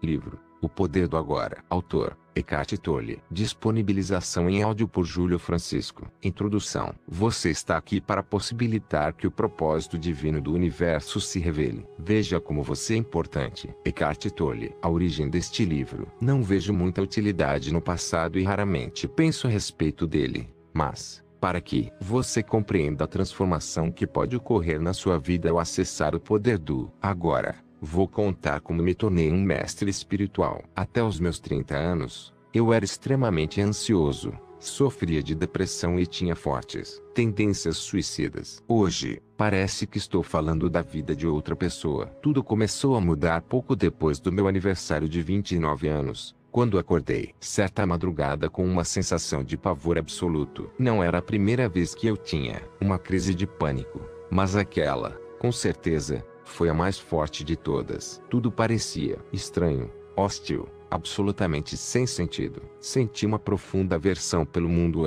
Livro O Poder do Agora. Autor Eckhart Tolle. Disponibilização em áudio por Júlio Francisco. Introdução. Você está aqui para possibilitar que o propósito divino do universo se revele. Veja como você é importante. Eckhart Tolle. A origem deste livro. Não vejo muita utilidade no passado e raramente penso a respeito dele. Mas, para que você compreenda a transformação que pode ocorrer na sua vida ao acessar o poder do agora, vou contar como me tornei um mestre espiritual. Até os meus 30 anos, eu era extremamente ansioso, sofria de depressão e tinha fortes tendências suicidas. Hoje, parece que estou falando da vida de outra pessoa. Tudo começou a mudar pouco depois do meu aniversário de 29 anos. Quando acordei, certa madrugada com uma sensação de pavor absoluto. Não era a primeira vez que eu tinha uma crise de pânico, mas aquela, com certeza, foi a mais forte de todas. Tudo parecia estranho, hostil, absolutamente sem sentido. Senti uma profunda aversão pelo mundo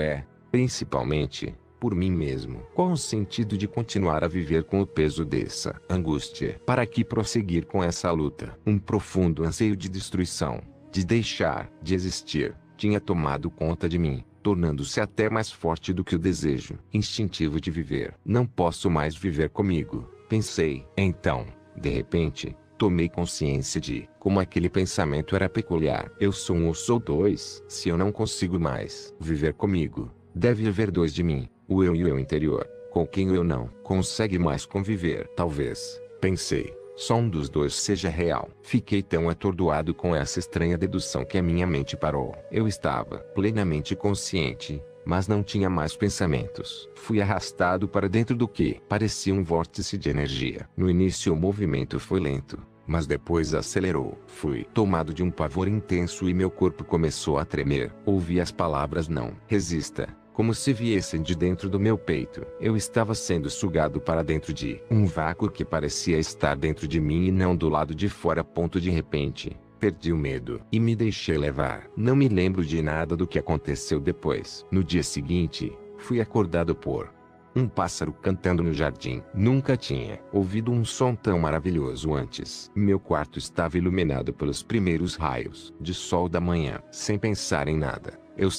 principalmente, por mim mesmo. Qual o sentido de continuar a viver com o peso dessa angústia? Para que prosseguir com essa luta? Um profundo anseio de destruição, de deixar de existir, tinha tomado conta de mim, tornando-se até mais forte do que o desejo instintivo de viver. Não posso mais viver comigo, pensei. Então, de repente, tomei consciência de como aquele pensamento era peculiar. Eu sou um ou sou dois. Se eu não consigo mais viver comigo, deve haver dois de mim, o eu e o eu interior, com quem eu não consegue mais conviver. Talvez, pensei, só um dos dois seja real. Fiquei tão atordoado com essa estranha dedução que a minha mente parou. Eu estava plenamente consciente, mas não tinha mais pensamentos. Fui arrastado para dentro do que parecia um vórtice de energia. No início o movimento foi lento, mas depois acelerou. Fui tomado de um pavor intenso e meu corpo começou a tremer. Ouvi as palavras não resista, como se viessem de dentro do meu peito. Eu estava sendo sugado para dentro de um vácuo que parecia estar dentro de mim e não do lado de fora. De repente, perdi o medo e me deixei levar. Não me lembro de nada do que aconteceu depois. No dia seguinte, fui acordado por um pássaro cantando no jardim. Nunca tinha ouvido um som tão maravilhoso antes. Meu quarto estava iluminado pelos primeiros raios de sol da manhã. Sem pensar em nada, eu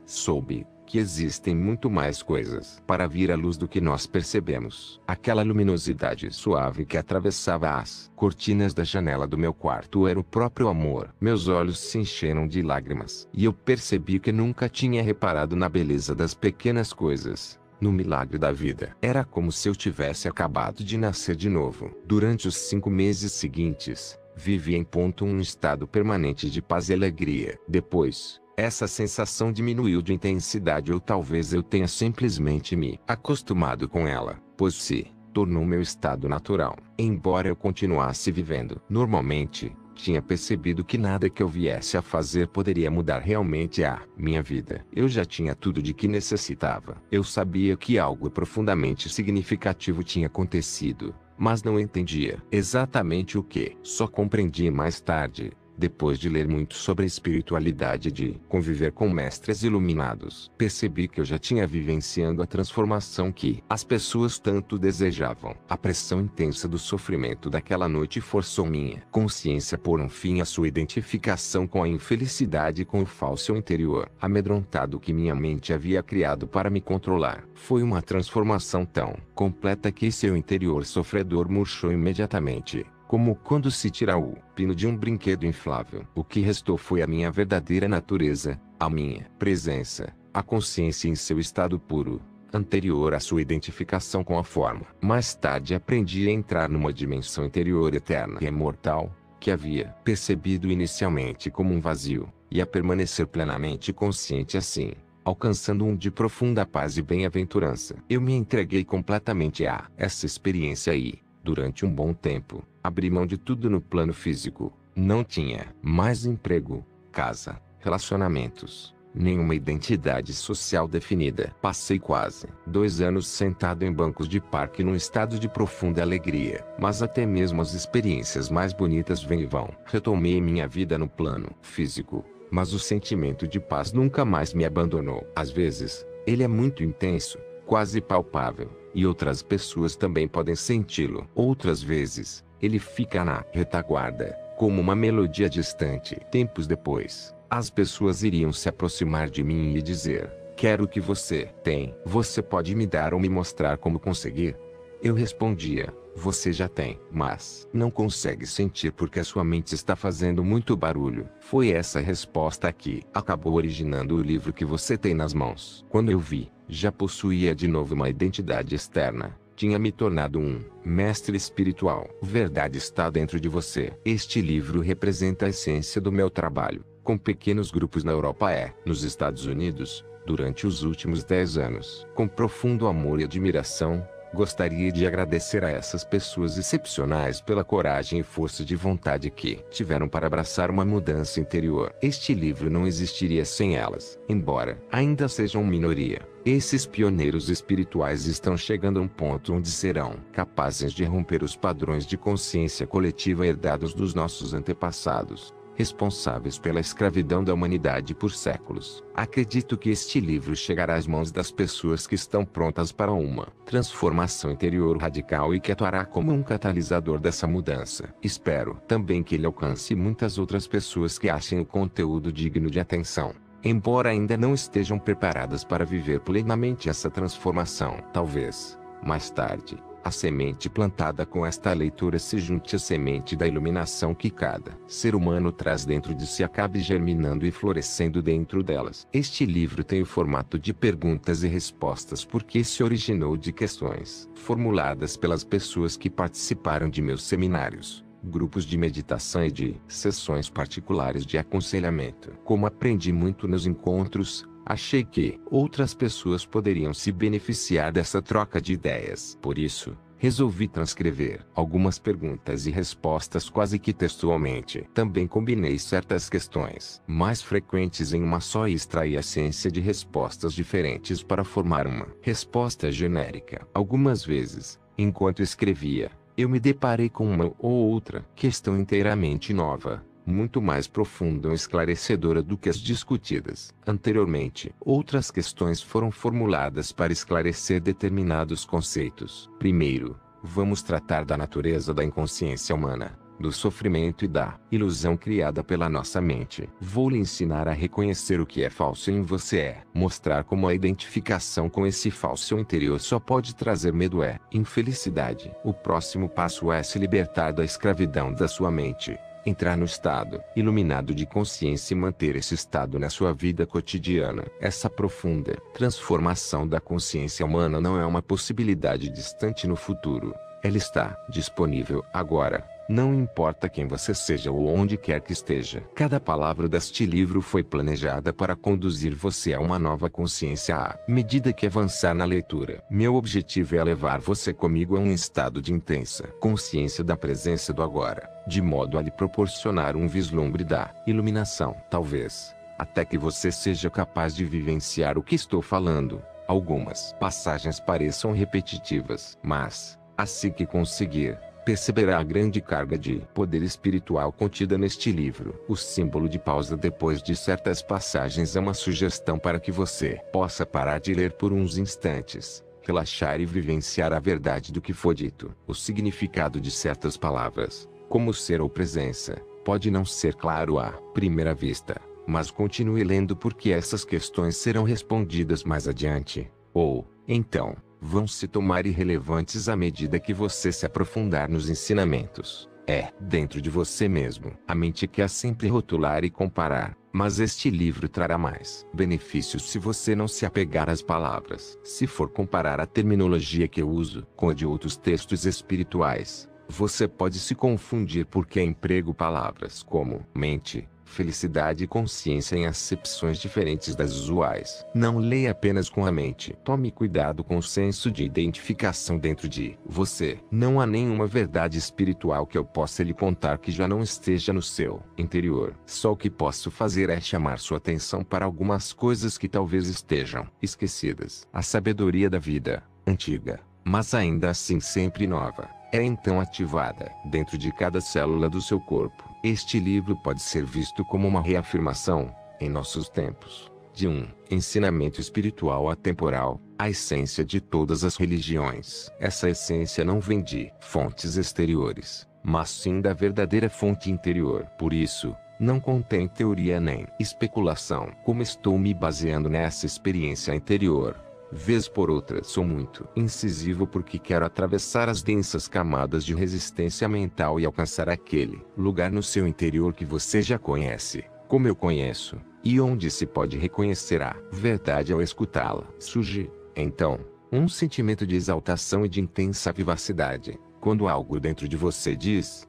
soube que existem muito mais coisas para vir à luz do que nós percebemos. Aquela luminosidade suave que atravessava as cortinas da janela do meu quarto era o próprio amor. Meus olhos se encheram de lágrimas e eu percebi que nunca tinha reparado na beleza das pequenas coisas, no milagre da vida. Era como se eu tivesse acabado de nascer de novo. Durante os 5 meses seguintes, vivi em um estado permanente de paz e alegria. Depois, essa sensação diminuiu de intensidade ou talvez eu tenha simplesmente me acostumado com ela, pois se tornou meu estado natural. Embora eu continuasse vivendo normalmente, tinha percebido que nada que eu viesse a fazer poderia mudar realmente a minha vida. Eu já tinha tudo de que necessitava. Eu sabia que algo profundamente significativo tinha acontecido, mas não entendia exatamente o que. Só compreendi mais tarde, depois de ler muito sobre a espiritualidade e de conviver com mestres iluminados. Percebi que eu já tinha vivenciando a transformação que as pessoas tanto desejavam. A pressão intensa do sofrimento daquela noite forçou minha consciência a pôr um fim à sua identificação com a infelicidade e com o falso interior amedrontado que minha mente havia criado para me controlar. Foi uma transformação tão completa que seu interior sofredor murchou imediatamente, como quando se tira o pino de um brinquedo inflável. O que restou foi a minha verdadeira natureza, a minha presença, a consciência em seu estado puro, anterior à sua identificação com a forma. Mais tarde aprendi a entrar numa dimensão interior eterna e imortal, que havia percebido inicialmente como um vazio, e a permanecer plenamente consciente assim, alcançando de profunda paz e bem-aventurança. Eu me entreguei completamente a essa experiência e, durante um bom tempo, abri mão de tudo no plano físico. Não tinha mais emprego, casa, relacionamentos, nenhuma identidade social definida. Passei quase 2 anos sentado em bancos de parque num estado de profunda alegria. Mas até mesmo as experiências mais bonitas vêm e vão. Retomei minha vida no plano físico, mas o sentimento de paz nunca mais me abandonou. Às vezes, ele é muito intenso, quase palpável, e outras pessoas também podem senti-lo. Outras vezes, ele fica na retaguarda, como uma melodia distante. Tempos depois, as pessoas iriam se aproximar de mim e dizer: quero o que você tem. Você pode me dar ou me mostrar como conseguir? Eu respondia: você já tem, mas não consegue sentir porque a sua mente está fazendo muito barulho. Foi essa resposta que acabou originando o livro que você tem nas mãos. Quando eu vi, já possuía de novo uma identidade externa. Tinha me tornado um mestre espiritual. Verdade está dentro de você. Este livro representa a essência do meu trabalho, com pequenos grupos na Europa nos Estados Unidos, durante os últimos 10 anos. Com profundo amor e admiração, gostaria de agradecer a essas pessoas excepcionais pela coragem e força de vontade que tiveram para abraçar uma mudança interior. Este livro não existiria sem elas. Embora ainda sejam minoria, esses pioneiros espirituais estão chegando a um ponto onde serão capazes de romper os padrões de consciência coletiva herdados dos nossos antepassados, responsáveis pela escravidão da humanidade por séculos. Acredito que este livro chegará às mãos das pessoas que estão prontas para uma transformação interior radical e que atuará como um catalisador dessa mudança. Espero também que ele alcance muitas outras pessoas que achem o conteúdo digno de atenção, embora ainda não estejam preparadas para viver plenamente essa transformação. Talvez, mais tarde, a semente plantada com esta leitura se junte à semente da iluminação que cada ser humano traz dentro de si e acabe germinando e florescendo dentro delas. Este livro tem o formato de perguntas e respostas porque se originou de questões formuladas pelas pessoas que participaram de meus seminários, grupos de meditação e de sessões particulares de aconselhamento. Como aprendi muito nos encontros, achei que outras pessoas poderiam se beneficiar dessa troca de ideias. Por isso, resolvi transcrever algumas perguntas e respostas quase que textualmente. Também combinei certas questões mais frequentes em uma só e extraí a essência de respostas diferentes para formar uma resposta genérica. Algumas vezes, enquanto escrevia, eu me deparei com uma ou outra questão inteiramente nova, muito mais profunda ou esclarecedora do que as discutidas anteriormente. Outras questões foram formuladas para esclarecer determinados conceitos. Primeiro, vamos tratar da natureza da inconsciência humana, do sofrimento e da ilusão criada pela nossa mente. Vou lhe ensinar a reconhecer o que é falso em você mostrar como a identificação com esse falso interior só pode trazer medo infelicidade. O próximo passo é se libertar da escravidão da sua mente, entrar no estado iluminado de consciência e manter esse estado na sua vida cotidiana. Essa profunda transformação da consciência humana não é uma possibilidade distante no futuro. Ela está disponível agora. Não importa quem você seja ou onde quer que esteja. Cada palavra deste livro foi planejada para conduzir você a uma nova consciência à medida que avançar na leitura. Meu objetivo é levar você comigo a um estado de intensa consciência da presença do agora, de modo a lhe proporcionar um vislumbre da iluminação. Talvez, até que você seja capaz de vivenciar o que estou falando. Algumas passagens pareçam repetitivas, mas, assim que conseguir, perceberá a grande carga de poder espiritual contida neste livro. O símbolo de pausa depois de certas passagens é uma sugestão para que você possa parar de ler por uns instantes, relaxar e vivenciar a verdade do que foi dito. O significado de certas palavras, como ser ou presença, pode não ser claro à primeira vista, mas continue lendo porque essas questões serão respondidas mais adiante, ou, então, vão se tornar irrelevantes à medida que você se aprofundar nos ensinamentos. Dentro de você mesmo. A mente quer sempre rotular e comparar, mas este livro trará mais benefícios se você não se apegar às palavras. Se for comparar a terminologia que eu uso com a de outros textos espirituais, você pode se confundir porque emprego palavras como mente, felicidade e consciência em acepções diferentes das usuais. Não leia apenas com a mente. Tome cuidado com o senso de identificação dentro de você. Não há nenhuma verdade espiritual que eu possa lhe contar que já não esteja no seu interior. Só o que posso fazer é chamar sua atenção para algumas coisas que talvez estejam esquecidas. A sabedoria da vida, antiga, mas ainda assim sempre nova, é então ativada dentro de cada célula do seu corpo. Este livro pode ser visto como uma reafirmação, em nossos tempos, de um ensinamento espiritual atemporal, a essência de todas as religiões. Essa essência não vem de fontes exteriores, mas sim da verdadeira fonte interior. Por isso, não contém teoria nem especulação. Como estou me baseando nessa experiência interior, vez por outra sou muito incisivo porque quero atravessar as densas camadas de resistência mental e alcançar aquele lugar no seu interior que você já conhece, como eu conheço, e onde se pode reconhecer a verdade ao escutá-la. Surge, então, um sentimento de exaltação e de intensa vivacidade, quando algo dentro de você diz,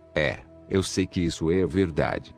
eu sei que isso é verdade.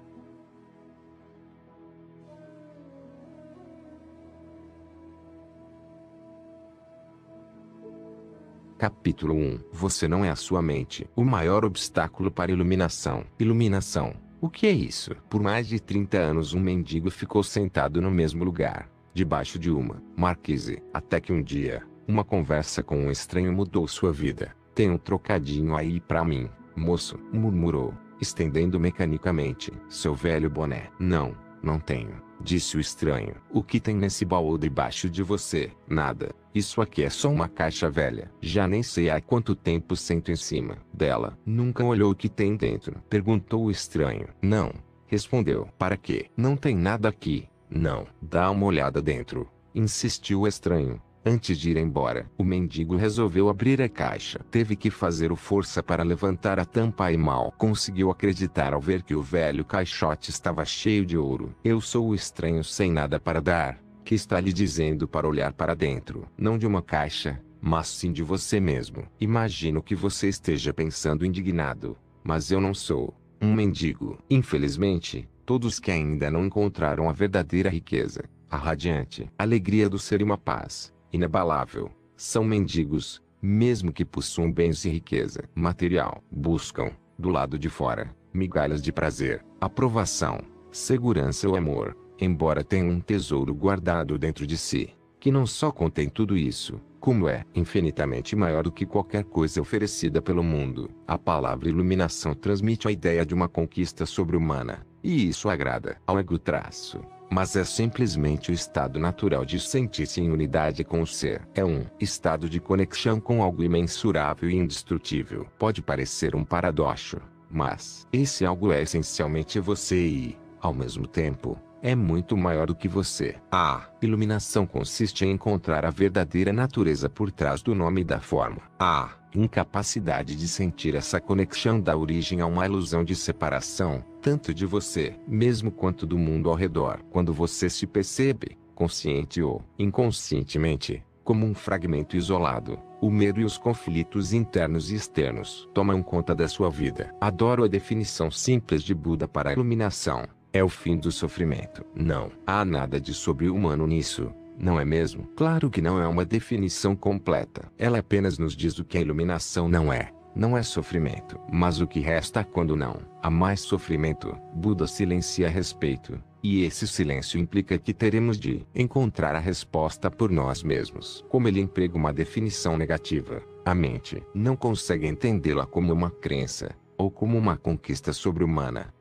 Capítulo 1. Você não é a sua mente. O maior obstáculo para a iluminação. Iluminação. O que é isso? Por mais de 30 anos um mendigo ficou sentado no mesmo lugar, debaixo de uma marquise, até que um dia, uma conversa com um estranho mudou sua vida. Tem um trocadinho aí pra mim, moço, murmurou, estendendo mecanicamente seu velho boné. Não tenho, disse o estranho. O que tem nesse baú debaixo de você? Nada. Isso aqui é só uma caixa velha. Já nem sei há quanto tempo sento em cima dela. Nunca olhou o que tem dentro? Perguntou o estranho. Não. Respondeu. Para quê? Não tem nada aqui. Não. Dá uma olhada dentro. Insistiu o estranho. Antes de ir embora, o mendigo resolveu abrir a caixa. Teve que fazer força para levantar a tampa e mal conseguiu acreditar ao ver que o velho caixote estava cheio de ouro. Eu sou o estranho sem nada para dar, que está lhe dizendo para olhar para dentro. Não de uma caixa, mas sim de você mesmo. Imagino que você esteja pensando indignado, mas eu não sou um mendigo. Infelizmente, todos que ainda não encontraram a verdadeira riqueza, a radiante alegria do ser e uma paz inabalável, são mendigos, mesmo que possuam bens e riqueza material. Buscam, do lado de fora, migalhas de prazer, aprovação, segurança ou amor, embora tenham um tesouro guardado dentro de si, que não só contém tudo isso, como é infinitamente maior do que qualquer coisa oferecida pelo mundo. A palavra iluminação transmite a ideia de uma conquista sobre-humana, e isso agrada ao ego-traço. Mas é simplesmente o estado natural de sentir-se em unidade com o ser. É um estado de conexão com algo imensurável e indestrutível. Pode parecer um paradoxo, mas esse algo é essencialmente você e, ao mesmo tempo, é muito maior do que você. A iluminação consiste em encontrar a verdadeira natureza por trás do nome e da forma. A incapacidade de sentir essa conexão dá origem a uma ilusão de separação, tanto de você mesmo quanto do mundo ao redor. Quando você se percebe, consciente ou inconscientemente, como um fragmento isolado, o medo e os conflitos internos e externos tomam conta da sua vida. Adoro a definição simples de Buda para a iluminação. É o fim do sofrimento. Não há nada de sobre-humano nisso, não é mesmo? Claro que não é uma definição completa. Ela apenas nos diz o que a iluminação não é. Não é sofrimento. Mas o que resta quando não há mais sofrimento? Buda silencia a respeito, e esse silêncio implica que teremos de encontrar a resposta por nós mesmos. Como ele emprega uma definição negativa, a mente não consegue entendê-la como uma crença, ou como uma conquista sobre-humana.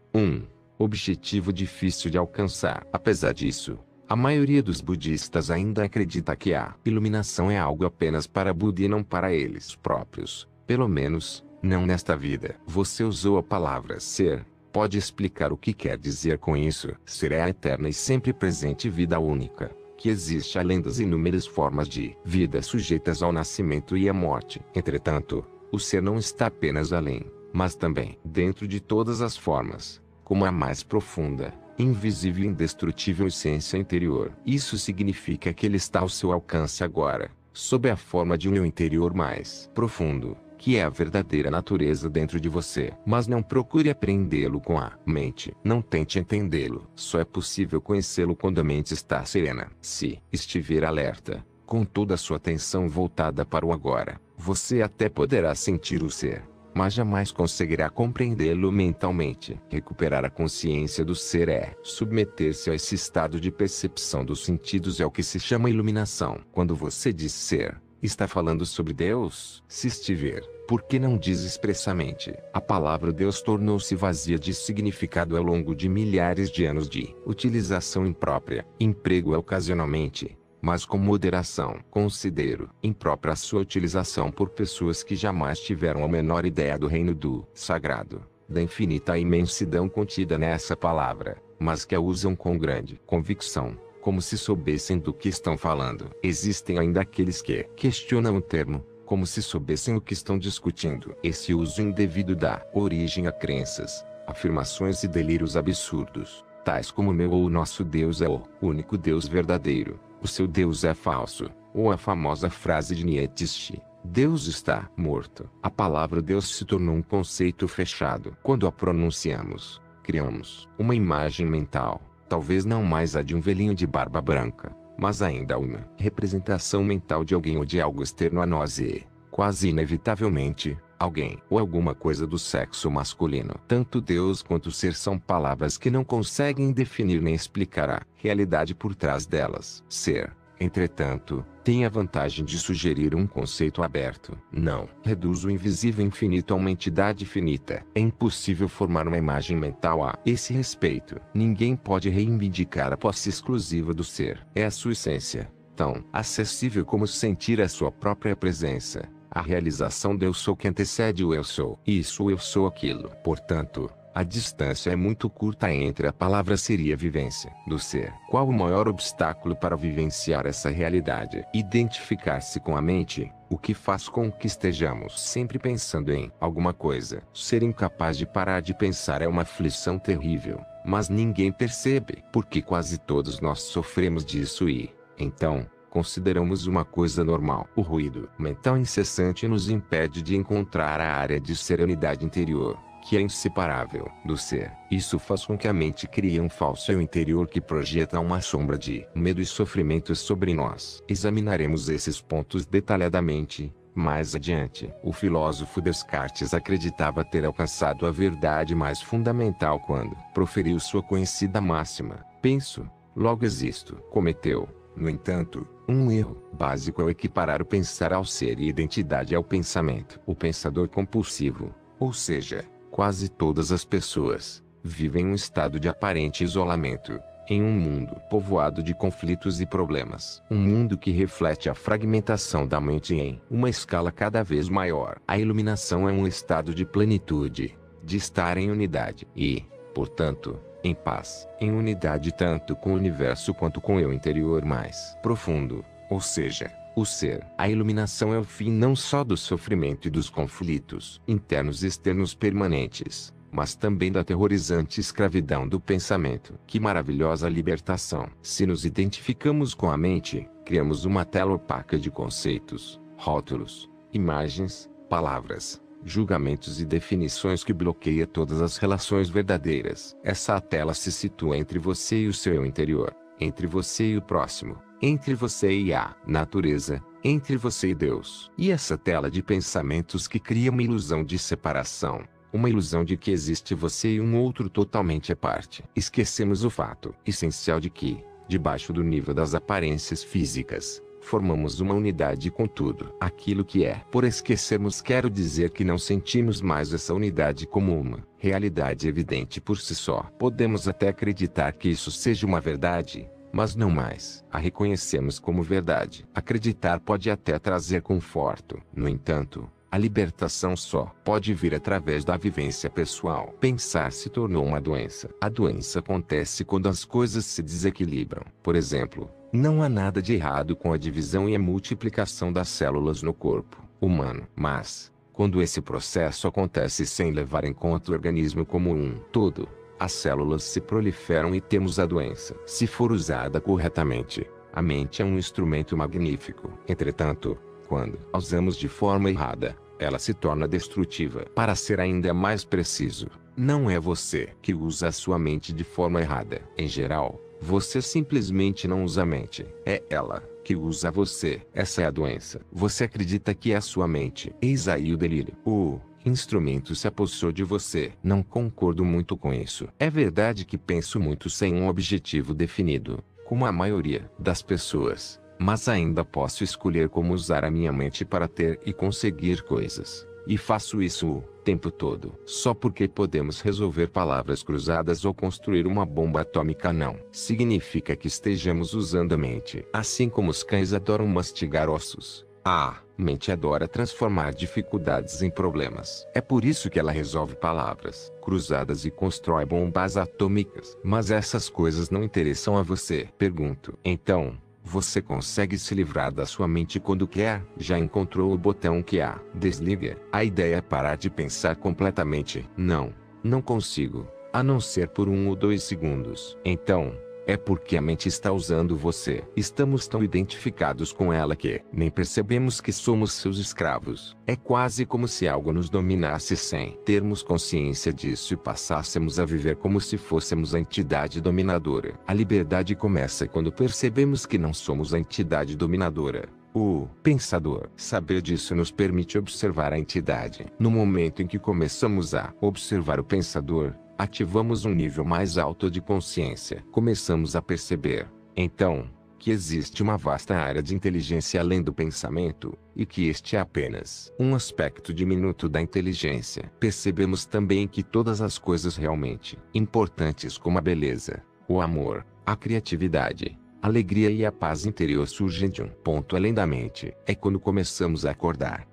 Objetivo difícil de alcançar. Apesar disso, a maioria dos budistas ainda acredita que a iluminação é algo apenas para Buda e não para eles próprios, pelo menos, não nesta vida. Você usou a palavra ser. Pode explicar o que quer dizer com isso? Ser é a eterna e sempre presente vida única, que existe além das inúmeras formas de vida sujeitas ao nascimento e à morte. Entretanto, o ser não está apenas além, mas também dentro de todas as formas, como a mais profunda, invisível e indestrutível essência interior. Isso significa que ele está ao seu alcance agora, sob a forma de um eu interior mais profundo, que é a verdadeira natureza dentro de você. Mas não procure apreendê-lo com a mente. Não tente entendê-lo. Só é possível conhecê-lo quando a mente está serena. Se estiver alerta, com toda a sua atenção voltada para o agora, você até poderá sentir o ser, mas jamais conseguirá compreendê-lo mentalmente. Recuperar a consciência do ser é submeter-se a esse estado de percepção dos sentidos, é o que se chama iluminação. Quando você diz ser, está falando sobre Deus? Se estiver, Porque não diz expressamente, a palavra Deus tornou-se vazia de significado ao longo de milhares de anos de utilização imprópria, emprego ocasionalmente, mas com moderação. Considero imprópria a sua utilização por pessoas que jamais tiveram a menor ideia do reino do sagrado, da infinita imensidão contida nessa palavra, mas que a usam com grande convicção, como se soubessem do que estão falando. Existem ainda aqueles que questionam o termo, como se soubessem o que estão discutindo. Esse uso indevido dá origem a crenças, afirmações e delírios absurdos, tais como meu ou o nosso Deus é o único Deus verdadeiro, o seu Deus é falso, ou a famosa frase de Nietzsche, Deus está morto. A palavra Deus se tornou um conceito fechado. Quando a pronunciamos, criamos uma imagem mental, talvez não mais a de um velhinho de barba branca, mas ainda uma representação mental de alguém ou de algo externo a nós e, quase inevitavelmente, alguém ou alguma coisa do sexo masculino. Tanto Deus quanto o ser são palavras que não conseguem definir nem explicar a realidade por trás delas. Ser, entretanto, tem a vantagem de sugerir um conceito aberto. Não reduz o invisível infinito a uma entidade finita. É impossível formar uma imagem mental a esse respeito. Ninguém pode reivindicar a posse exclusiva do ser. É a sua essência, tão acessível como sentir a sua própria presença. A realização do eu sou que antecede o eu sou. Isso eu sou aquilo. Portanto, a distância é muito curta entre a palavra ser e a vivência do ser. Qual o maior obstáculo para vivenciar essa realidade? Identificar-se com a mente, o que faz com que estejamos sempre pensando em alguma coisa. Ser incapaz de parar de pensar é uma aflição terrível, mas ninguém percebe, porque quase todos nós sofremos disso e, então, consideramos uma coisa normal. O ruído mental incessante nos impede de encontrar a área de serenidade interior, que é inseparável do ser. Isso faz com que a mente crie um falso eu interior que projeta uma sombra de medo e sofrimento sobre nós. Examinaremos esses pontos detalhadamente mais adiante. O filósofo Descartes acreditava ter alcançado a verdade mais fundamental quando proferiu sua conhecida máxima: penso, logo existo. Cometeu, no entanto, um erro básico ao equiparar o pensar ao ser e identidade ao pensamento. O pensador compulsivo, ou seja, quase todas as pessoas, vivem um estado de aparente isolamento, em um mundo povoado de conflitos e problemas. Um mundo que reflete a fragmentação da mente em uma escala cada vez maior. A iluminação é um estado de plenitude, de estar em unidade e, portanto, em paz, em unidade tanto com o universo quanto com o eu interior mais profundo, ou seja, o ser. A iluminação é o fim não só do sofrimento e dos conflitos internos e externos permanentes, mas também da aterrorizante escravidão do pensamento. Que maravilhosa libertação! Se nos identificamos com a mente, criamos uma tela opaca de conceitos, rótulos, imagens, palavras, julgamentos e definições que bloqueia todas as relações verdadeiras. Essa tela se situa entre você e o seu eu interior, entre você e o próximo, entre você e a natureza, entre você e Deus. E essa tela de pensamentos que cria uma ilusão de separação, uma ilusão de que existe você e um outro totalmente à parte. Esquecemos o fato essencial de que, debaixo do nível das aparências físicas, formamos uma unidade com tudo aquilo que é. Por esquecermos, quero dizer que não sentimos mais essa unidade como uma realidade evidente por si só. Podemos até acreditar que isso seja uma verdade, mas não mais a reconhecemos como verdade. Acreditar pode até trazer conforto. No entanto, a libertação só pode vir através da vivência pessoal. Pensar se tornou uma doença. A doença acontece quando as coisas se desequilibram. Por exemplo, não há nada de errado com a divisão e a multiplicação das células no corpo humano. Mas, quando esse processo acontece sem levar em conta o organismo como um todo, as células se proliferam e temos a doença. Se for usada corretamente, a mente é um instrumento magnífico. Entretanto, quando a usamos de forma errada, ela se torna destrutiva. Para ser ainda mais preciso, não é você que usa a sua mente de forma errada. Em geral, você simplesmente não usa a mente. É ela que usa você. Essa é a doença. Você acredita que é a sua mente. Eis aí o delírio. O instrumento se apossou de você. Não concordo muito com isso. É verdade que penso muito sem um objetivo definido, como a maioria das pessoas. Mas ainda posso escolher como usar a minha mente para ter e conseguir coisas. E faço isso o tempo todo. Só porque podemos resolver palavras cruzadas ou construir uma bomba atômica não significa que estejamos usando a mente. Assim como os cães adoram mastigar ossos, a mente adora transformar dificuldades em problemas. É por isso que ela resolve palavras cruzadas e constrói bombas atômicas. Mas essas coisas não interessam a você. Pergunto. Então, você consegue se livrar da sua mente quando quer? Já encontrou o botão que a desliga? A ideia é parar de pensar completamente. Não, não consigo, a não ser por 1 ou 2 segundos. Então, é porque a mente está usando você. Estamos tão identificados com ela que nem percebemos que somos seus escravos. É quase como se algo nos dominasse sem termos consciência disso e passássemos a viver como se fôssemos a entidade dominadora. A liberdade começa quando percebemos que não somos a entidade dominadora. O pensador. Saber disso nos permite observar a entidade. No momento em que começamos a observar o pensador, ativamos um nível mais alto de consciência. Começamos a perceber, então, que existe uma vasta área de inteligência além do pensamento, e que este é apenas um aspecto diminuto da inteligência. Percebemos também que todas as coisas realmente importantes como a beleza, o amor, a criatividade, a alegria e a paz interior surgem de um ponto além da mente. É quando começamos a acordar.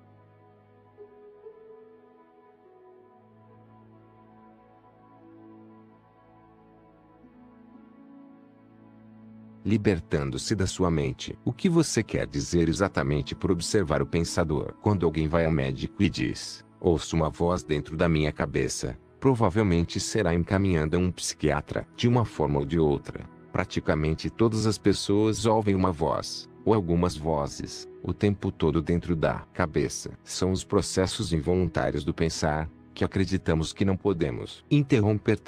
Libertando-se da sua mente. O que você quer dizer exatamente por observar o pensador? Quando alguém vai ao médico e diz, ouço uma voz dentro da minha cabeça, provavelmente será encaminhando a um psiquiatra. De uma forma ou de outra, praticamente todas as pessoas ouvem uma voz, ou algumas vozes, o tempo todo dentro da cabeça. São os processos involuntários do pensar, que acreditamos que não podemos interromper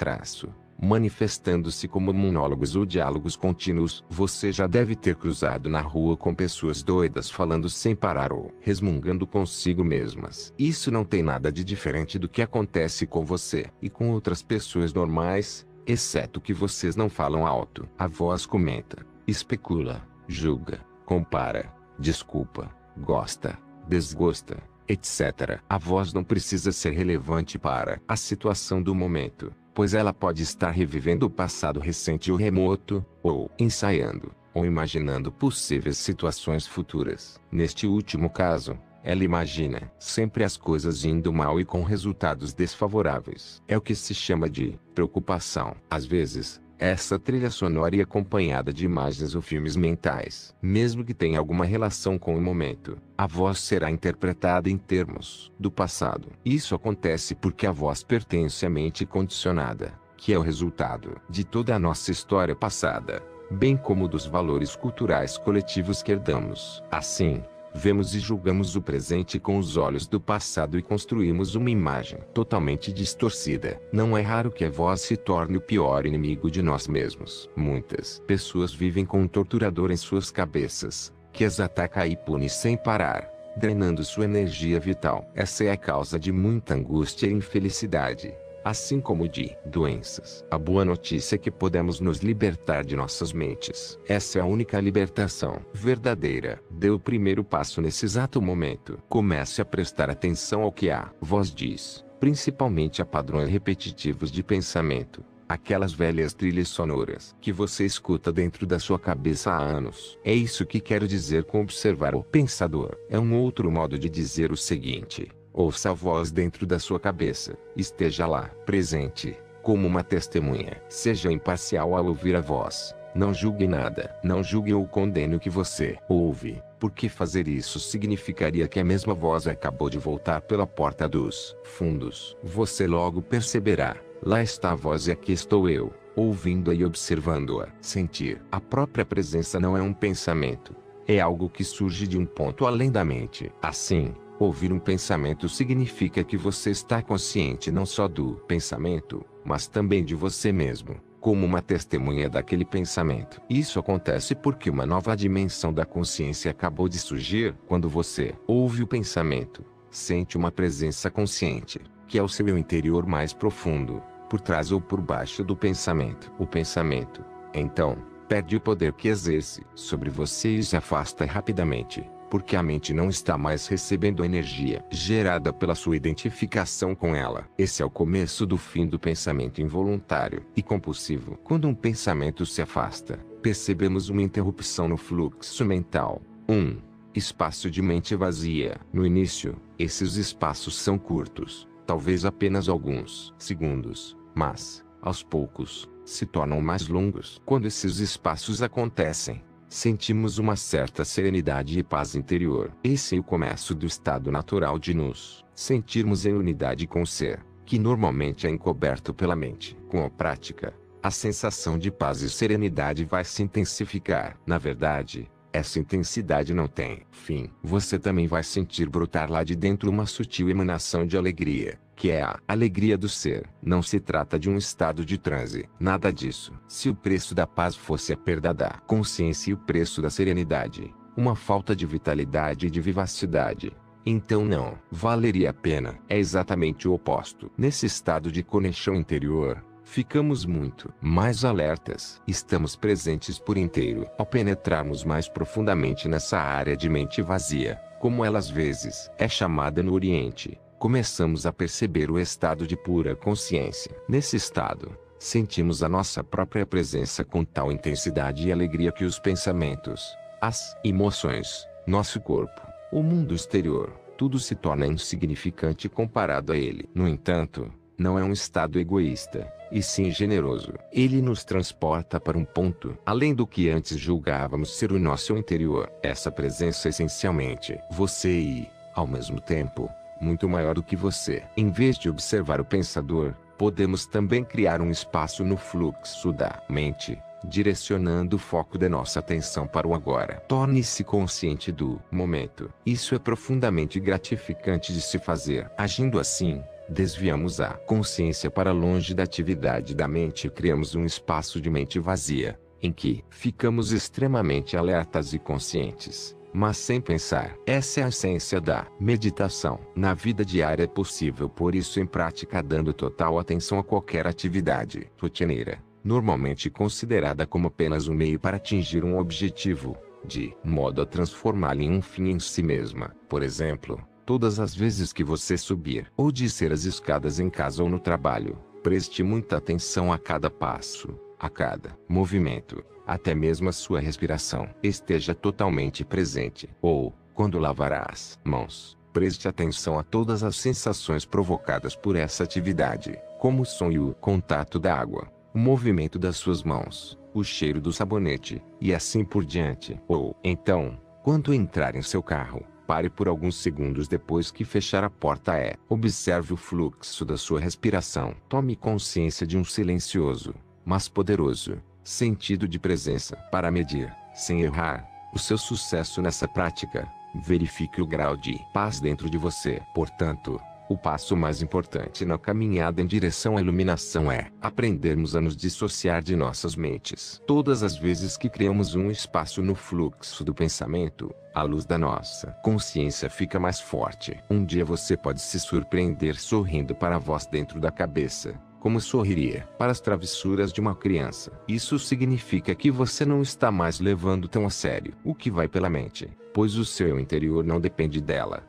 manifestando-se como monólogos ou diálogos contínuos. Você já deve ter cruzado na rua com pessoas doidas falando sem parar ou resmungando consigo mesmas. Isso não tem nada de diferente do que acontece com você e com outras pessoas normais, exceto que vocês não falam alto. A voz comenta, especula, julga, compara, desculpa, gosta, desgosta, etc. A voz não precisa ser relevante para a situação do momento, pois ela pode estar revivendo o passado recente ou remoto, ou ensaiando, ou imaginando possíveis situações futuras. Neste último caso, ela imagina sempre as coisas indo mal e com resultados desfavoráveis. É o que se chama de preocupação. Às vezes, essa trilha sonora é acompanhada de imagens ou filmes mentais. Mesmo que tenha alguma relação com o momento, a voz será interpretada em termos do passado. Isso acontece porque a voz pertence à mente condicionada, que é o resultado de toda a nossa história passada, bem como dos valores culturais coletivos que herdamos. Assim, vemos e julgamos o presente com os olhos do passado e construímos uma imagem totalmente distorcida. Não é raro que a voz se torne o pior inimigo de nós mesmos. Muitas pessoas vivem com um torturador em suas cabeças, que as ataca e pune sem parar, drenando sua energia vital. Essa é a causa de muita angústia e infelicidade, assim como de doenças. A boa notícia é que podemos nos libertar de nossas mentes. Essa é a única libertação verdadeira. Dê o primeiro passo nesse exato momento. Comece a prestar atenção ao que a voz diz, principalmente a padrões repetitivos de pensamento. Aquelas velhas trilhas sonoras que você escuta dentro da sua cabeça há anos. É isso que quero dizer com observar o pensador. É um outro modo de dizer o seguinte: ouça a voz dentro da sua cabeça, esteja lá, presente, como uma testemunha. Seja imparcial ao ouvir a voz, não julgue nada. Não julgue ou condene o que você ouve, porque fazer isso significaria que a mesma voz acabou de voltar pela porta dos fundos. Você logo perceberá, lá está a voz e aqui estou eu, ouvindo-a e observando-a. Sentir a própria presença não é um pensamento, é algo que surge de um ponto além da mente. Assim, ouvir um pensamento significa que você está consciente não só do pensamento, mas também de você mesmo, como uma testemunha daquele pensamento. Isso acontece porque uma nova dimensão da consciência acabou de surgir. Quando você ouve o pensamento, sente uma presença consciente, que é o seu eu interior mais profundo, por trás ou por baixo do pensamento. O pensamento, então, perde o poder que exerce sobre você e se afasta rapidamente. porque a mente não está mais recebendo a energia gerada pela sua identificação com ela. Esse é o começo do fim do pensamento involuntário e compulsivo. Quando um pensamento se afasta, percebemos uma interrupção no fluxo mental. 1. Espaço de mente vazia. No início, esses espaços são curtos, talvez apenas alguns segundos, mas, aos poucos, se tornam mais longos. Quando esses espaços acontecem, sentimos uma certa serenidade e paz interior. Esse é o começo do estado natural de nos sentirmos em unidade com o ser, que normalmente é encoberto pela mente. Com a prática, a sensação de paz e serenidade vai se intensificar. Na verdade, essa intensidade não tem fim. Você também vai sentir brotar lá de dentro uma sutil emanação de alegria, que é a alegria do ser. Não se trata de um estado de transe, nada disso. Se o preço da paz fosse a perda da consciência e o preço da serenidade, uma falta de vitalidade e de vivacidade, então não valeria a pena. É exatamente o oposto. Nesse estado de conexão interior, ficamos muito mais alertas. Estamos presentes por inteiro. Ao penetrarmos mais profundamente nessa área de mente vazia, como ela às vezes é chamada no Oriente, começamos a perceber o estado de pura consciência. Nesse estado, sentimos a nossa própria presença com tal intensidade e alegria que os pensamentos, as emoções, nosso corpo, o mundo exterior, tudo se torna insignificante comparado a ele. No entanto, não é um estado egoísta, e sim generoso. Ele nos transporta para um ponto além do que antes julgávamos ser o nosso interior. Essa presença é essencialmente você e, ao mesmo tempo, muito maior do que você. Em vez de observar o pensador, podemos também criar um espaço no fluxo da mente, direcionando o foco da nossa atenção para o agora. Torne-se consciente do momento. Isso é profundamente gratificante de se fazer. Agindo assim, desviamos a consciência para longe da atividade da mente e criamos um espaço de mente vazia, em que ficamos extremamente alertas e conscientes, mas sem pensar. Essa é a essência da meditação. Na vida diária é possível pôr isso em prática dando total atenção a qualquer atividade rotineira, normalmente considerada como apenas um meio para atingir um objetivo, de modo a transformá-la em um fim em si mesma. Por exemplo, todas as vezes que você subir ou descer as escadas em casa ou no trabalho, preste muita atenção a cada passo, a cada movimento, até mesmo a sua respiração. Esteja totalmente presente. Ou, quando lavar as mãos, preste atenção a todas as sensações provocadas por essa atividade, como o som e o contato da água, o movimento das suas mãos, o cheiro do sabonete, e assim por diante. Ou, então, quando entrar em seu carro, pare por alguns segundos depois que fechar a porta observe o fluxo da sua respiração. Tome consciência de um silencioso, mas poderoso, sentido de presença. Para medir, sem errar, o seu sucesso nessa prática, verifique o grau de paz dentro de você. Portanto, o passo mais importante na caminhada em direção à iluminação é aprendermos a nos dissociar de nossas mentes. Todas as vezes que criamos um espaço no fluxo do pensamento, a luz da nossa consciência fica mais forte. Um dia você pode se surpreender sorrindo para a voz dentro da cabeça, como sorriria para as travessuras de uma criança. Isso significa que você não está mais levando tão a sério o que vai pela mente, pois o seu interior não depende dela.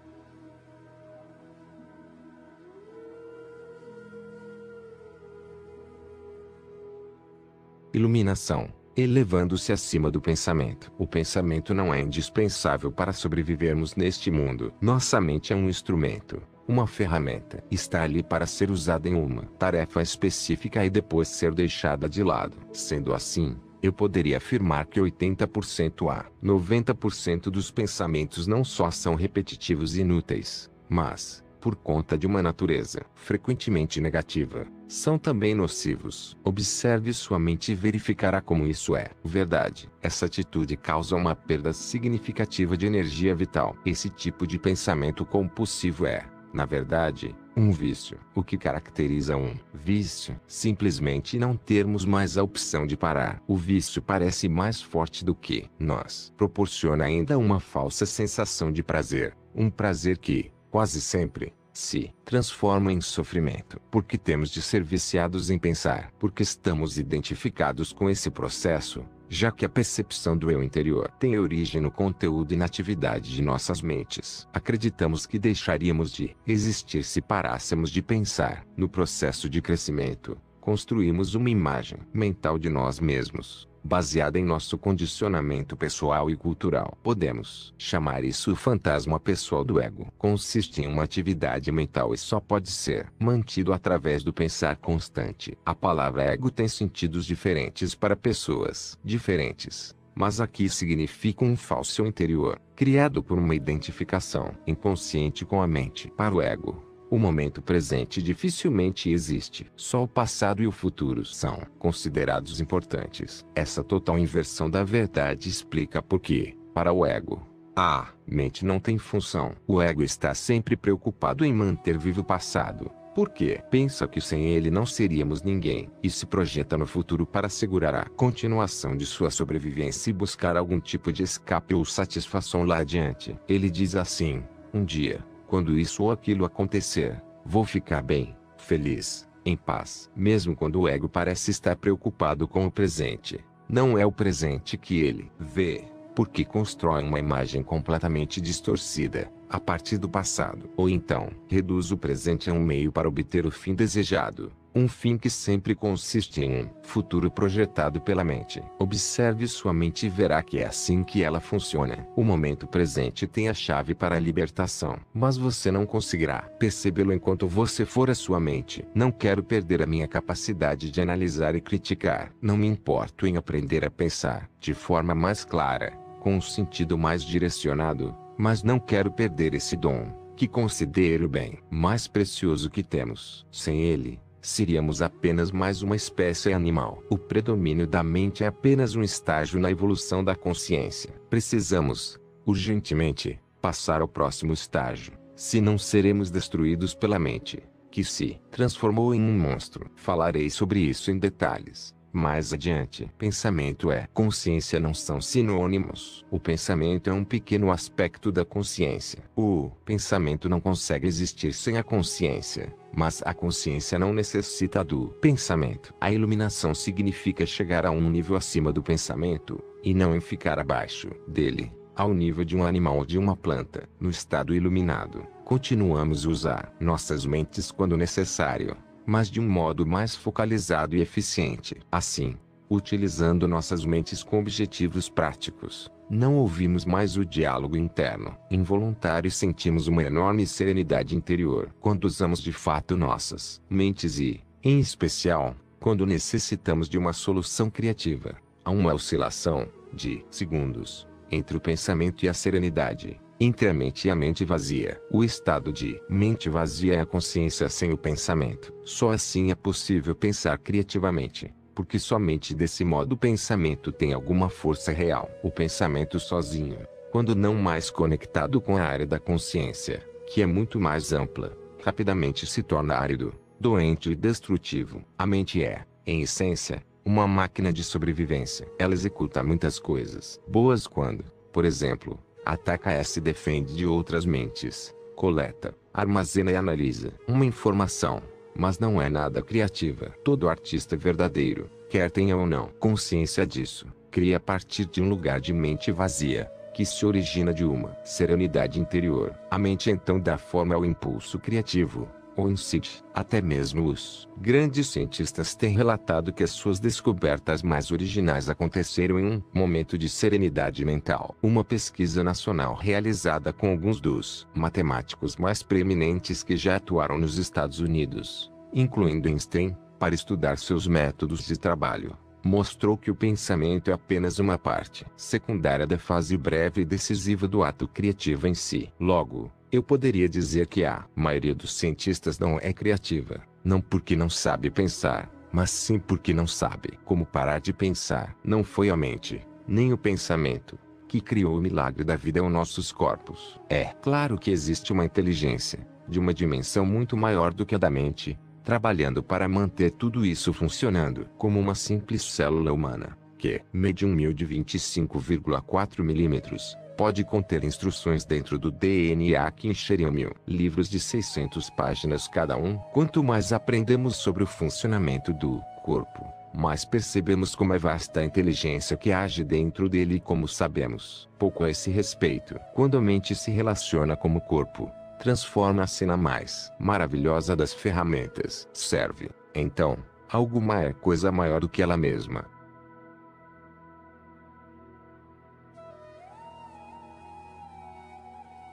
Iluminação. Elevando-se acima do pensamento. O pensamento não é indispensável para sobrevivermos neste mundo. Nossa mente é um instrumento, uma ferramenta. Está ali para ser usada em uma tarefa específica e depois ser deixada de lado. Sendo assim, eu poderia afirmar que 80% a 90% dos pensamentos não só são repetitivos e inúteis, mas, por conta de uma natureza frequentemente negativa, são também nocivos. Observe sua mente e verificará como isso é verdade. Essa atitude causa uma perda significativa de energia vital. Esse tipo de pensamento compulsivo é, na verdade, um vício. O que caracteriza um vício? Simplesmente não termos mais a opção de parar. O vício parece mais forte do que nós. Proporciona ainda uma falsa sensação de prazer. Um prazer que, quase sempre, se transforma em sofrimento. Porque temos de ser viciados em pensar. Porque estamos identificados com esse processo, já que a percepção do eu interior tem origem no conteúdo e na atividade de nossas mentes. Acreditamos que deixaríamos de existir se parássemos de pensar. No processo de crescimento, construímos uma imagem mental de nós mesmos, baseada em nosso condicionamento pessoal e cultural. Podemos chamar isso o fantasma pessoal do ego. Consiste em uma atividade mental e só pode ser mantido através do pensar constante. A palavra ego tem sentidos diferentes para pessoas diferentes, mas aqui significa um falso eu interior, criado por uma identificação inconsciente com a mente. Para o ego, o momento presente dificilmente existe. Só o passado e o futuro são considerados importantes. Essa total inversão da verdade explica por que, para o ego, a mente não tem função. O ego está sempre preocupado em manter vivo o passado, porque pensa que sem ele não seríamos ninguém, e se projeta no futuro para assegurar a continuação de sua sobrevivência e buscar algum tipo de escape ou satisfação lá adiante. Ele diz assim: um dia, quando isso ou aquilo acontecer, vou ficar bem, feliz, em paz. Mesmo quando o ego parece estar preocupado com o presente, não é o presente que ele vê, porque constrói uma imagem completamente distorcida, a partir do passado. Ou então, reduz o presente a um meio para obter o fim desejado, um fim que sempre consiste em um futuro projetado pela mente. Observe sua mente e verá que é assim que ela funciona. O momento presente tem a chave para a libertação, mas você não conseguirá percebê-lo enquanto você for a sua mente. Não quero perder a minha capacidade de analisar e criticar. Não me importo em aprender a pensar de forma mais clara, com um sentido mais direcionado, mas não quero perder esse dom, que considero o bem mais precioso que temos. Sem ele, seríamos apenas mais uma espécie animal. O predomínio da mente é apenas um estágio na evolução da consciência. Precisamos, urgentemente, passar ao próximo estágio, senão seremos destruídos pela mente, que se transformou em um monstro. Falarei sobre isso em detalhes mais adiante. Pensamento e consciência não são sinônimos. O pensamento é um pequeno aspecto da consciência. O pensamento não consegue existir sem a consciência, mas a consciência não necessita do pensamento. A iluminação significa chegar a um nível acima do pensamento, e não em ficar abaixo dele, ao nível de um animal ou de uma planta. No estado iluminado, continuamos a usar nossas mentes quando necessário, mas de um modo mais focalizado e eficiente. Assim, utilizando nossas mentes com objetivos práticos, não ouvimos mais o diálogo interno involuntário e sentimos uma enorme serenidade interior. Quando usamos de fato nossas mentes e, em especial, quando necessitamos de uma solução criativa, há uma oscilação de segundos entre o pensamento e a serenidade, entre a mente e a mente vazia. O estado de mente vazia é a consciência sem o pensamento. Só assim é possível pensar criativamente, porque somente desse modo o pensamento tem alguma força real. O pensamento sozinho, quando não mais conectado com a área da consciência, que é muito mais ampla, rapidamente se torna árido, doente e destrutivo. A mente é, em essência, uma máquina de sobrevivência. Ela executa muitas coisas boas quando, por exemplo, ataca e se defende de outras mentes, coleta, armazena e analisa uma informação, mas não é nada criativa. Todo artista verdadeiro, quer tenha ou não consciência disso, cria a partir de um lugar de mente vazia, que se origina de uma serenidade interior. A mente então dá forma ao impulso criativo, ou insight. Até mesmo os grandes cientistas têm relatado que as suas descobertas mais originais aconteceram em um momento de serenidade mental. Uma pesquisa nacional realizada com alguns dos matemáticos mais preeminentes que já atuaram nos Estados Unidos, incluindo Einstein, para estudar seus métodos de trabalho, mostrou que o pensamento é apenas uma parte secundária da fase breve e decisiva do ato criativo em si. Logo, eu poderia dizer que a maioria dos cientistas não é criativa, não porque não sabe pensar, mas sim porque não sabe como parar de pensar. Não foi a mente, nem o pensamento, que criou o milagre da vida em nossos corpos. É claro que existe uma inteligência, de uma dimensão muito maior do que a da mente, trabalhando para manter tudo isso funcionando. Como uma simples célula humana, que mede 1025,4 milímetros, pode conter instruções dentro do DNA que encheriam 1000 livros de 600 páginas cada um. Quanto mais aprendemos sobre o funcionamento do corpo, mas percebemos como é vasta a inteligência que age dentro dele e como sabemos pouco a esse respeito. Quando a mente se relaciona como corpo, transforma-se na mais maravilhosa das ferramentas. Serve, então, alguma coisa maior do que ela mesma.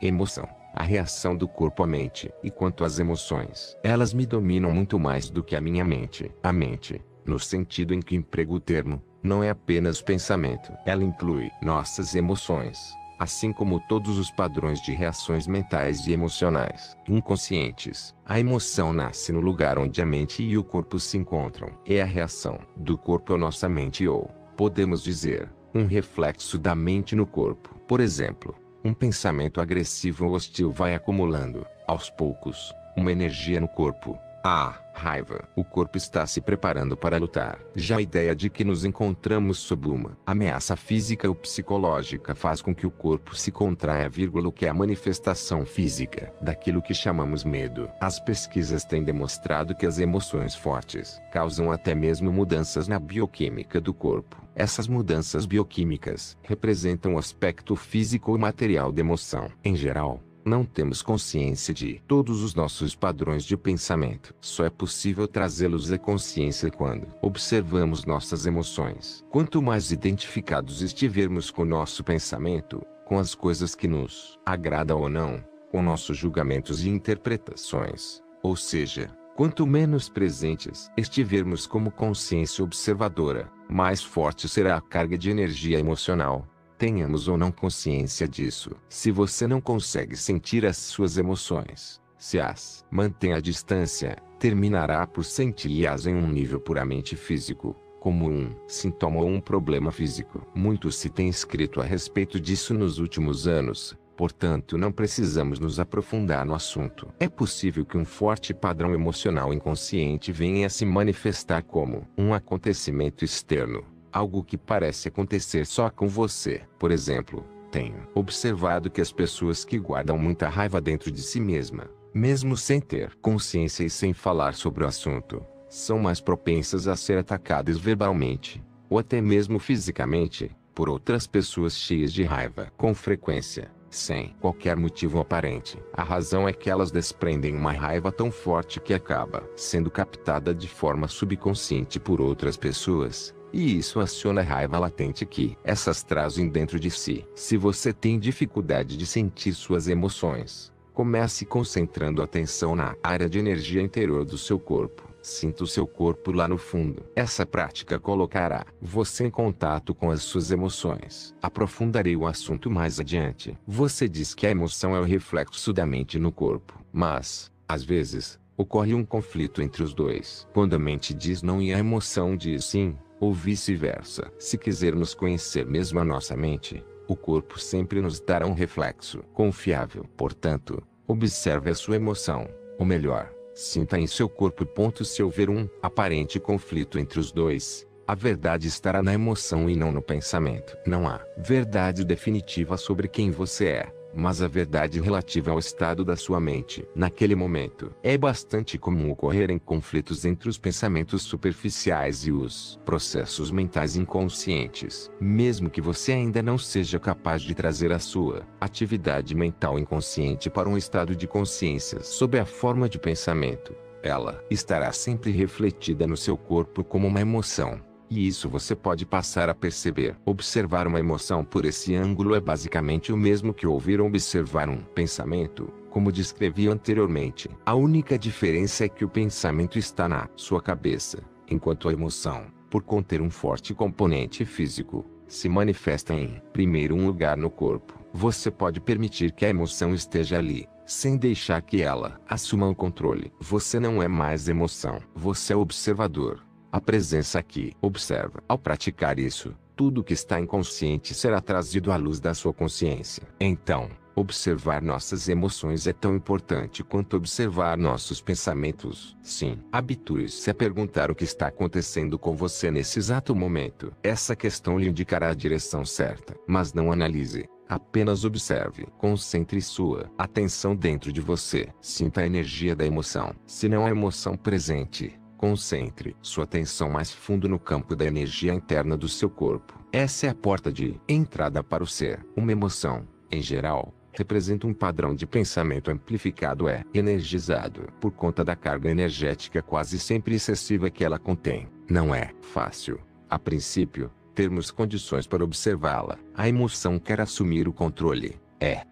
Emoção. A reação do corpo à mente. E quanto às emoções, elas me dominam muito mais do que a minha mente. A mente, no sentido em que emprego o termo, não é apenas pensamento. Ela inclui nossas emoções, assim como todos os padrões de reações mentais e emocionais inconscientes. A emoção nasce no lugar onde a mente e o corpo se encontram. É a reação do corpo à nossa mente ou, podemos dizer, um reflexo da mente no corpo. Por exemplo, um pensamento agressivo ou hostil vai acumulando, aos poucos, uma energia no corpo. A raiva. O corpo está se preparando para lutar. Já a ideia de que nos encontramos sob uma ameaça física ou psicológica faz com que o corpo se contraia, o que é a manifestação física daquilo que chamamos medo. As pesquisas têm demonstrado que as emoções fortes causam até mesmo mudanças na bioquímica do corpo. Essas mudanças bioquímicas representam o aspecto físico ou material da emoção. Em geral, não temos consciência de todos os nossos padrões de pensamento. Só é possível trazê-los à consciência quando observamos nossas emoções. Quanto mais identificados estivermos com nosso pensamento, com as coisas que nos agradam ou não, com nossos julgamentos e interpretações, ou seja, quanto menos presentes estivermos como consciência observadora, mais forte será a carga de energia emocional. Tenhamos ou não consciência disso. Se você não consegue sentir as suas emoções, se as mantém à distância, terminará por senti-las em um nível puramente físico, como um sintoma ou um problema físico. Muito se tem escrito a respeito disso nos últimos anos, portanto não precisamos nos aprofundar no assunto. É possível que um forte padrão emocional inconsciente venha a se manifestar como um acontecimento externo. Algo que parece acontecer só com você. Por exemplo, tenho observado que as pessoas que guardam muita raiva dentro de si mesmo sem ter consciência e sem falar sobre o assunto, são mais propensas a ser atacadas verbalmente, ou até mesmo fisicamente, por outras pessoas cheias de raiva. Com frequência, sem qualquer motivo aparente. A razão é que elas desprendem uma raiva tão forte que acaba sendo captada de forma subconsciente por outras pessoas. E isso aciona a raiva latente que essas trazem dentro de si. Se você tem dificuldade de sentir suas emoções, comece concentrando a atenção na área de energia interior do seu corpo. Sinta o seu corpo lá no fundo. Essa prática colocará você em contato com as suas emoções. Aprofundarei o assunto mais adiante. Você diz que a emoção é o reflexo da mente no corpo, mas, às vezes, ocorre um conflito entre os dois. Quando a mente diz não e a emoção diz sim, ou vice-versa. Se quisermos conhecer mesmo a nossa mente, o corpo sempre nos dará um reflexo confiável. Portanto, observe a sua emoção, ou melhor, sinta em seu corpo. Se houver um aparente conflito entre os dois, a verdade estará na emoção e não no pensamento. Não há verdade definitiva sobre quem você é, mas a verdade relativa ao estado da sua mente. Naquele momento, é bastante comum ocorrerem conflitos entre os pensamentos superficiais e os processos mentais inconscientes. Mesmo que você ainda não seja capaz de trazer a sua atividade mental inconsciente para um estado de consciência sob a forma de pensamento, ela estará sempre refletida no seu corpo como uma emoção. E isso você pode passar a perceber. Observar uma emoção por esse ângulo é basicamente o mesmo que ouvir ou observar um pensamento, como descrevi anteriormente. A única diferença é que o pensamento está na sua cabeça, enquanto a emoção, por conter um forte componente físico, se manifesta em primeiro lugar no corpo. Você pode permitir que a emoção esteja ali, sem deixar que ela assuma o controle. Você não é mais emoção, você é observador. A presença aqui observa. Ao praticar isso, tudo que está inconsciente será trazido à luz da sua consciência. Então, observar nossas emoções é tão importante quanto observar nossos pensamentos. Sim, habitue-se a perguntar o que está acontecendo com você nesse exato momento. Essa questão lhe indicará a direção certa. Mas não analise, apenas observe. Concentre sua atenção dentro de você. Sinta a energia da emoção. Se não há emoção presente, Concentre sua atenção mais fundo no campo da energia interna do seu corpo. Essa é a porta de entrada para o ser. Uma emoção, em geral, representa um padrão de pensamento amplificado energizado por conta da carga energética quase sempre excessiva que ela contém. Não é fácil, a princípio, termos condições para observá-la. A emoção quer assumir o controle.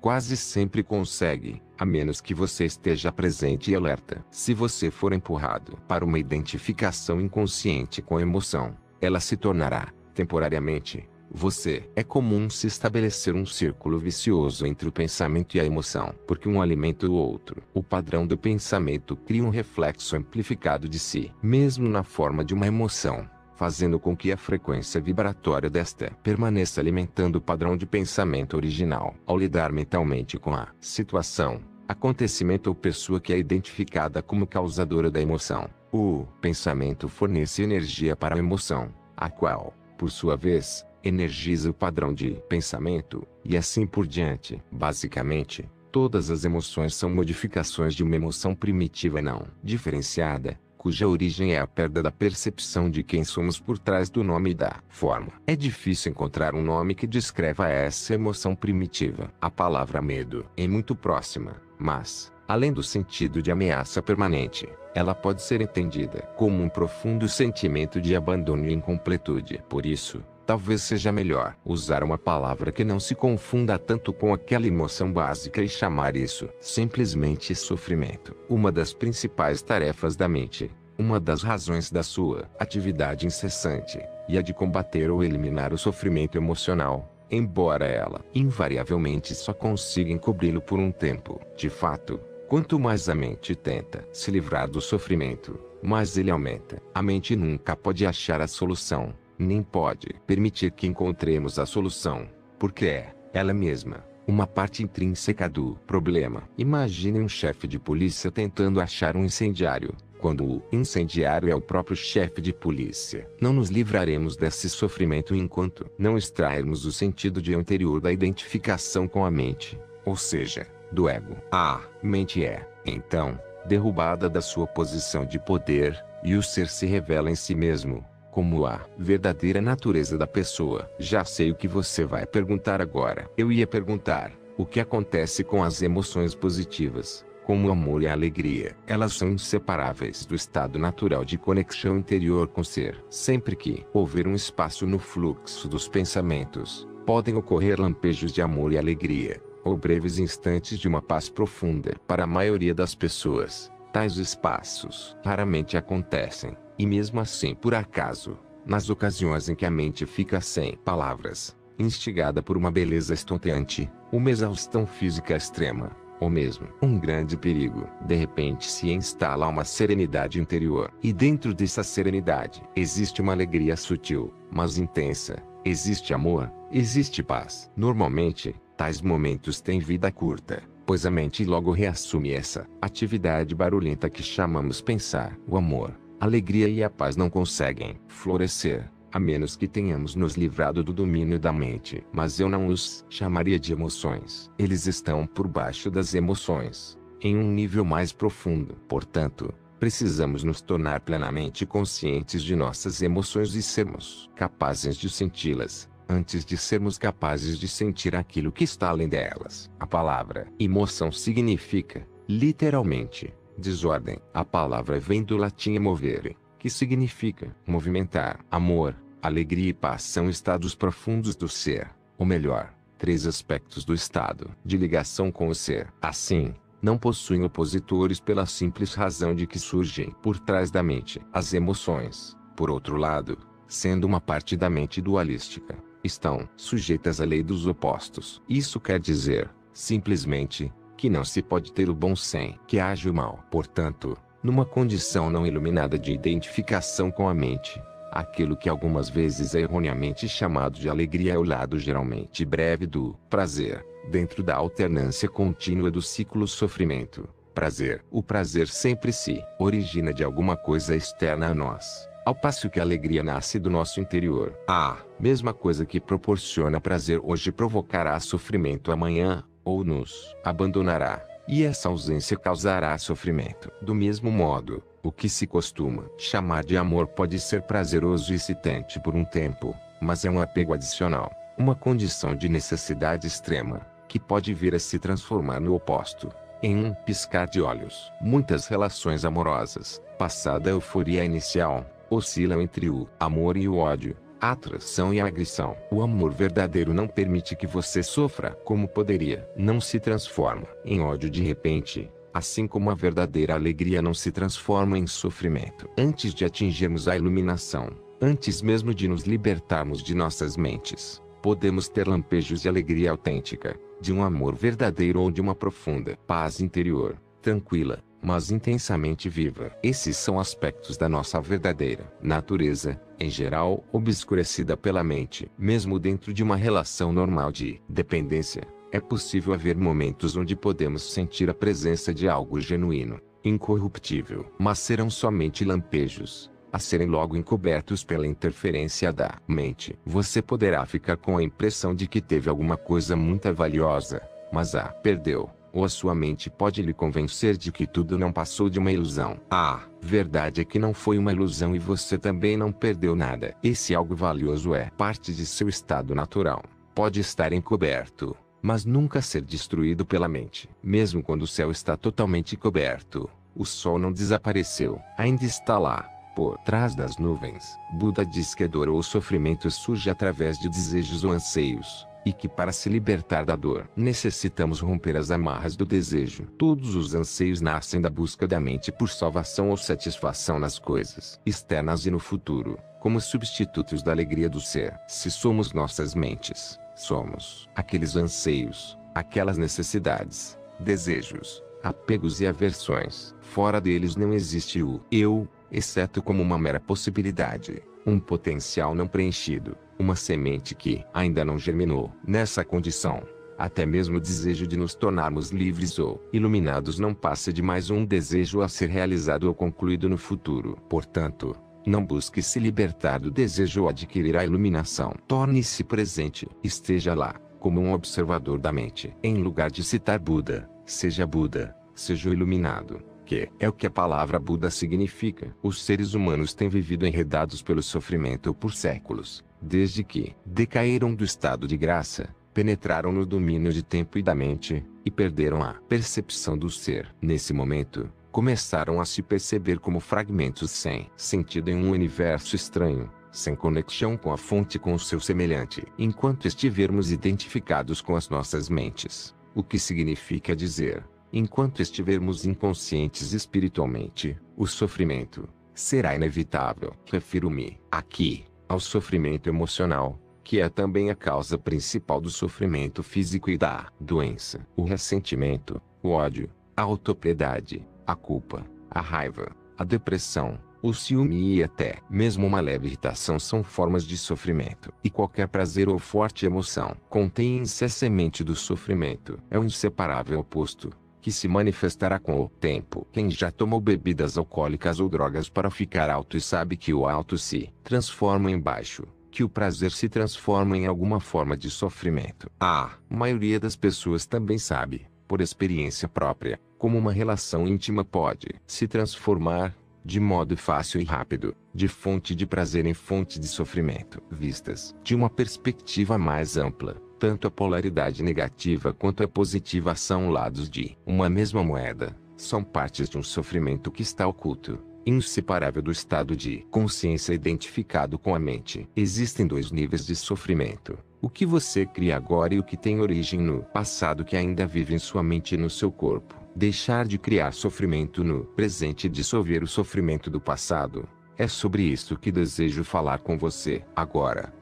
Quase sempre consegue, a menos que você esteja presente e alerta. Se você for empurrado para uma identificação inconsciente com a emoção, ela se tornará, temporariamente, você. É comum se estabelecer um círculo vicioso entre o pensamento e a emoção, porque um alimenta o outro. O padrão do pensamento cria um reflexo amplificado de si, mesmo na forma de uma emoção, fazendo com que a frequência vibratória desta permaneça alimentando o padrão de pensamento original. Ao lidar mentalmente com a situação, acontecimento ou pessoa que é identificada como causadora da emoção, o pensamento fornece energia para a emoção, a qual, por sua vez, energiza o padrão de pensamento, e assim por diante. Basicamente, todas as emoções são modificações de uma emoção primitiva não diferenciada, cuja origem é a perda da percepção de quem somos por trás do nome e da forma. É difícil encontrar um nome que descreva essa emoção primitiva. A palavra medo é muito próxima, mas, além do sentido de ameaça permanente, ela pode ser entendida como um profundo sentimento de abandono e incompletude. Por isso, talvez seja melhor usar uma palavra que não se confunda tanto com aquela emoção básica e chamar isso simplesmente sofrimento. Uma das principais tarefas da mente, uma das razões da sua atividade incessante, e a de combater ou eliminar o sofrimento emocional, embora ela invariavelmente só consiga encobri-lo por um tempo. De fato, quanto mais a mente tenta se livrar do sofrimento, mais ele aumenta. A mente nunca pode achar a solução, nem pode permitir que encontremos a solução, porque é, ela mesma, uma parte intrínseca do problema. Imagine um chefe de polícia tentando achar um incendiário, quando o incendiário é o próprio chefe de polícia. Não nos livraremos desse sofrimento enquanto não extrairmos o sentido de anterior da identificação com a mente, ou seja, do ego. A mente é, então, derrubada da sua posição de poder, e o ser se revela em si mesmo, como a verdadeira natureza da pessoa. Já sei o que você vai perguntar agora. Eu ia perguntar, o que acontece com as emoções positivas, como o amor e a alegria? Elas são inseparáveis do estado natural de conexão interior com o ser. Sempre que houver um espaço no fluxo dos pensamentos, podem ocorrer lampejos de amor e alegria, ou breves instantes de uma paz profunda. Para a maioria das pessoas, tais espaços raramente acontecem. E mesmo assim, por acaso, nas ocasiões em que a mente fica sem palavras, instigada por uma beleza estonteante, uma exaustão física extrema, ou mesmo um grande perigo, de repente se instala uma serenidade interior. E dentro dessa serenidade, existe uma alegria sutil, mas intensa. Existe amor, existe paz. Normalmente, tais momentos têm vida curta, pois a mente logo reassume essa atividade barulhenta que chamamos pensar. O amor, a alegria e a paz não conseguem florescer, a menos que tenhamos nos livrado do domínio da mente. Mas eu não os chamaria de emoções. Eles estão por baixo das emoções, em um nível mais profundo. Portanto, precisamos nos tornar plenamente conscientes de nossas emoções e sermos capazes de senti-las, antes de sermos capazes de sentir aquilo que está além delas. A palavra emoção significa, literalmente, desordem. A palavra vem do latim emovere, que significa movimentar. Amor, alegria e paz são estados profundos do ser, ou melhor, três aspectos do estado de ligação com o ser. Assim, não possuem opositores pela simples razão de que surgem por trás da mente. As emoções, por outro lado, sendo uma parte da mente dualística, estão sujeitas à lei dos opostos. Isso quer dizer, simplesmente, que não se pode ter o bom sem que haja o mal. Portanto, numa condição não iluminada de identificação com a mente, aquilo que algumas vezes é erroneamente chamado de alegria é o lado geralmente breve do prazer, dentro da alternância contínua do ciclo sofrimento. Prazer. O prazer sempre se origina de alguma coisa externa a nós, ao passo que a alegria nasce do nosso interior. A mesma coisa que proporciona prazer hoje provocará sofrimento amanhã, ou nos abandonará, e essa ausência causará sofrimento. Do mesmo modo, O que se costuma chamar de amor pode ser prazeroso e excitante por um tempo, mas é um apego adicional, uma condição de necessidade extrema, que pode vir a se transformar no oposto, em um piscar de olhos. Muitas relações amorosas, passada a euforia inicial, oscilam entre o amor e o ódio, a atração e a agressão. O amor verdadeiro não permite que você sofra como poderia. Não se transforma em ódio de repente, assim como a verdadeira alegria não se transforma em sofrimento. Antes de atingirmos a iluminação, antes mesmo de nos libertarmos de nossas mentes, podemos ter lampejos de alegria autêntica, de um amor verdadeiro ou de uma profunda paz interior, tranquila, mas intensamente viva. Esses são aspectos da nossa verdadeira natureza, em geral obscurecida pela mente. Mesmo dentro de uma relação normal de dependência, é possível haver momentos onde podemos sentir a presença de algo genuíno, incorruptível. Mas serão somente lampejos, a serem logo encobertos pela interferência da mente. Você poderá ficar com a impressão de que teve alguma coisa muito valiosa, mas a perdeu. Ou a sua mente pode lhe convencer de que tudo não passou de uma ilusão. A verdade é que não foi uma ilusão e você também não perdeu nada. Esse algo valioso é parte de seu estado natural. Pode estar encoberto, mas nunca ser destruído pela mente. Mesmo quando o céu está totalmente coberto, o sol não desapareceu. Ainda está lá, por trás das nuvens. Buda diz que a dor ou o sofrimento surge através de desejos ou anseios, e que para se libertar da dor, necessitamos romper as amarras do desejo. Todos os anseios nascem da busca da mente por salvação ou satisfação nas coisas externas e no futuro, como substitutos da alegria do ser. Se somos nossas mentes, somos aqueles anseios, aquelas necessidades, desejos, apegos e aversões. Fora deles não existe o eu, exceto como uma mera possibilidade, um potencial não preenchido, uma semente que ainda não germinou. Nessa condição, até mesmo o desejo de nos tornarmos livres ou iluminados não passa de mais um desejo a ser realizado ou concluído no futuro. Portanto, não busque se libertar do desejo ou adquirir a iluminação. Torne-se presente, esteja lá, como um observador da mente. Em lugar de citar Buda, seja o iluminado, que é o que a palavra Buda significa. Os seres humanos têm vivido enredados pelo sofrimento por séculos, desde que decaíram do estado de graça, penetraram no domínio de tempo e da mente, e perderam a percepção do ser. Nesse momento, começaram a se perceber como fragmentos sem sentido em um universo estranho, sem conexão com a fonte e com o seu semelhante. Enquanto estivermos identificados com as nossas mentes, o que significa dizer, enquanto estivermos inconscientes espiritualmente, o sofrimento será inevitável. Refiro-me, aqui, ao sofrimento emocional, que é também a causa principal do sofrimento físico e da doença. O ressentimento, o ódio, a autopiedade, a culpa, a raiva, a depressão, o ciúme e até mesmo uma leve irritação são formas de sofrimento. E qualquer prazer ou forte emoção contém-se a semente do sofrimento. É o inseparável oposto, que se manifestará com o tempo. Quem já tomou bebidas alcoólicas ou drogas para ficar alto e sabe que o alto se transforma em baixo, que o prazer se transforma em alguma forma de sofrimento. A maioria das pessoas também sabe, por experiência própria, como uma relação íntima pode se transformar, de modo fácil e rápido, de fonte de prazer em fonte de sofrimento. Vistas de uma perspectiva mais ampla, tanto a polaridade negativa quanto a positiva são lados de uma mesma moeda, são partes de um sofrimento que está oculto, inseparável do estado de consciência identificado com a mente. Existem dois níveis de sofrimento: o que você cria agora e o que tem origem no passado que ainda vive em sua mente e no seu corpo. Deixar de criar sofrimento no presente e dissolver o sofrimento do passado. É sobre isso que desejo falar com você agora.